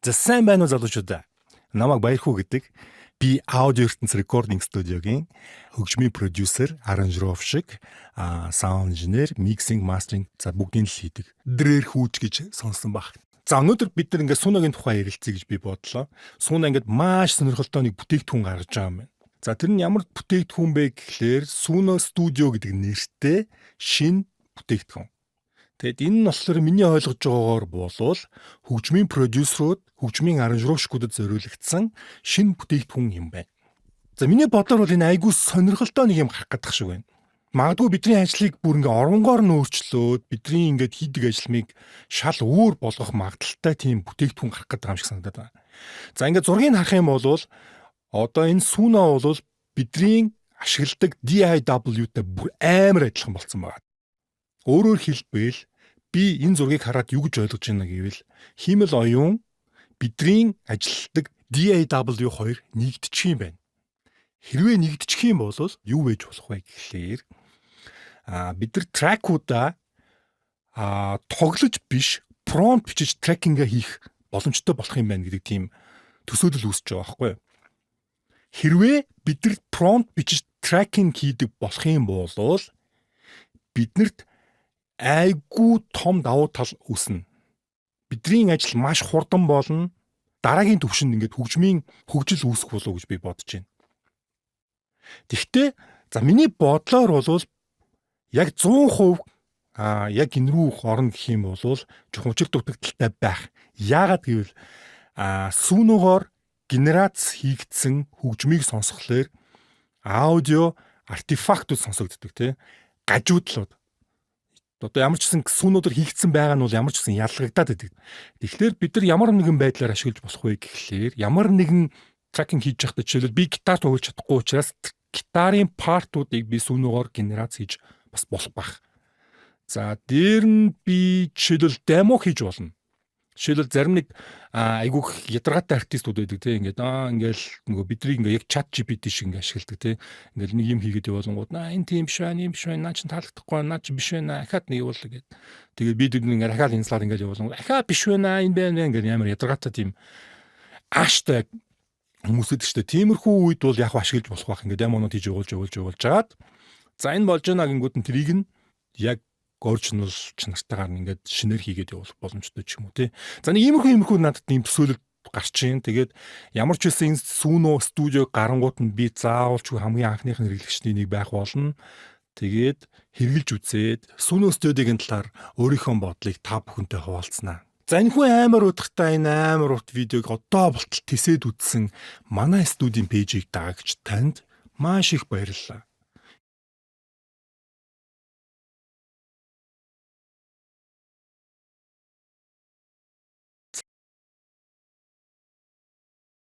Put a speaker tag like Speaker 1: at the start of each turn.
Speaker 1: За сайн байна уу залуучуудаа. Намайг Баярхүү гэдэг. Би аудио ертөнц рекординг студиогийн хөгжмийн продюсер, аранжировщик, саунд инженер, миксинг, мастеринг за бүгдийг л хийдэг. Дрээр хүүч гэж сонсон баг. За өнөөдөр бид нар ингээд Сунагийн тухай ярилцъя гэж би бодлоо. Суна ингээд маш сонирхолтой нэг бүтээгдэхүүн гаргаж байгаа юм байна. За тэр нь ямар бүтээгдэхүүн бэ гэхлээр Суна студио гэдэг нэртэй шинэ бүтээгдэхүүн. Тэгэд энэ нь болохоор миний ойлгож байгаагаар болвол хөгжмийн продюсерууд, хөгжмийн аранжировщикуудад зориулагдсан шинэ бүтээгдэхүүн юм байна. За миний бодлоор бол энэ айгүй сонирхолтой нэг юм гарах гэдэг шиг байна. Магадгүй бидний ажлыг бүр ингээ оронгоор нь өөрчлөөд бидний ингээд хийдэг ажлыг шал өөр болгох магадaltaй тийм бүтээгдэхүүн гарах гэдэг юм шиг санагдаад байна. За ингээд зургийг харах юм бол одоо энэ Суна бол бидний ашигладаг DAW-тай бүр амар адилхан болсон байна. Өөрөөр хэлбэл би энэ зургийг хараад юу гэж ойлгож байна гэвэл хиймэл оюун бидний ажилладаг DAW хоёр нэгдчих юм байна. Хэрвээ нэгдчих юм бол юу вэж болох вэ гэхлээр бид нар тракуудаа тоглож биш промпт бичиж трекингээ хийх боломжтой болох юм байна гэдэг тийм төсөөлөл үүсэж байгаа байхгүй юу? Хэрвээ бид нар промпт бичиж трекинг хийдэг болох юм бол биднэрт айгүй том давуу тал үүснэ. Бидний ажил маш хурдан болно. Дараагийн түвшинд ингээд хөгжмийн хөгжил үүсэх болов гэж би бодож байна. Тэгвэл за миний бодлоор бол яг 100% яг энэ рүү орно гэх юм бол жоохон учир дутагдaltaй байх. Яагаад гэвэл сүүнөөр генерац хийгдсэн хөгжмийг сонсхолоор аудио артефактууд сонсогддог тийм гажуудлууд. Одоо ямар ч гэсэн сүүнүүдээр хийгдсэн байгаа нь бол ямар ч гэсэн ялгагдаад байдаг. Тэгэхээр бид нар ямар нэгэн байдлаар ашиглаж болох вэ гэхлээр ямар нэгэн трекинг хийж байхдаа жишээлбэл би гитар тоглож чадахгүй учраас гитарын партуудыг би сүүнөөр генерац хийж бас болох байх. За дээр нь би жишээлбэл демо хийж болно. Жишээлбэл зарим нэг айгүйх ядаргаатай артистууд байдаг тийм ингээд ингээл нөгөө бидрийг ингээ яг чат GPT шиг ингээ ашигладаг тийм ингээл нэг юм хийгээд явуулангууд энэ тийм биш байна, юм биш байна, наа чин таалагдахгүй, наа чин биш байна, ахаад нэг явуулаа гэд. Тэгээд бид ингээ ахаад инслаар ингээ явуулангууд ахаад биш байна, энэ байна ингээ ямар ядаргаатай тийм ааштай хүмүүсэд ч тиймэрхүү үед бол яг ашиглаж болох байх ингээ демонод хийж явуулж жагаад за энэ болж байна гингүүд нь трийг нь яг original чанартайгаар ингээд шинээр хийгээд явуулах боломжтой ч юм уу тий. За нэг иймэрхүү надад ийм төсөөлөл гарч ийн. Тэгээд ямар ч үсэн энэ Suno студио гарангууд нь би заавалч хамгийн анхных нь хэрэглэгчний нэг байх болно. Тэгээд хэрэгжилж үзээд Suno студиогийн талаар өөрийнхөө бодлыг та бүхэнтэй хуваалцсанаа. За энэхүү амар удахтай энэ амар урт видеог одоо болтол тэсээд үзсэн манай студийн пэйжийг дагагч танд маш их баярлалаа.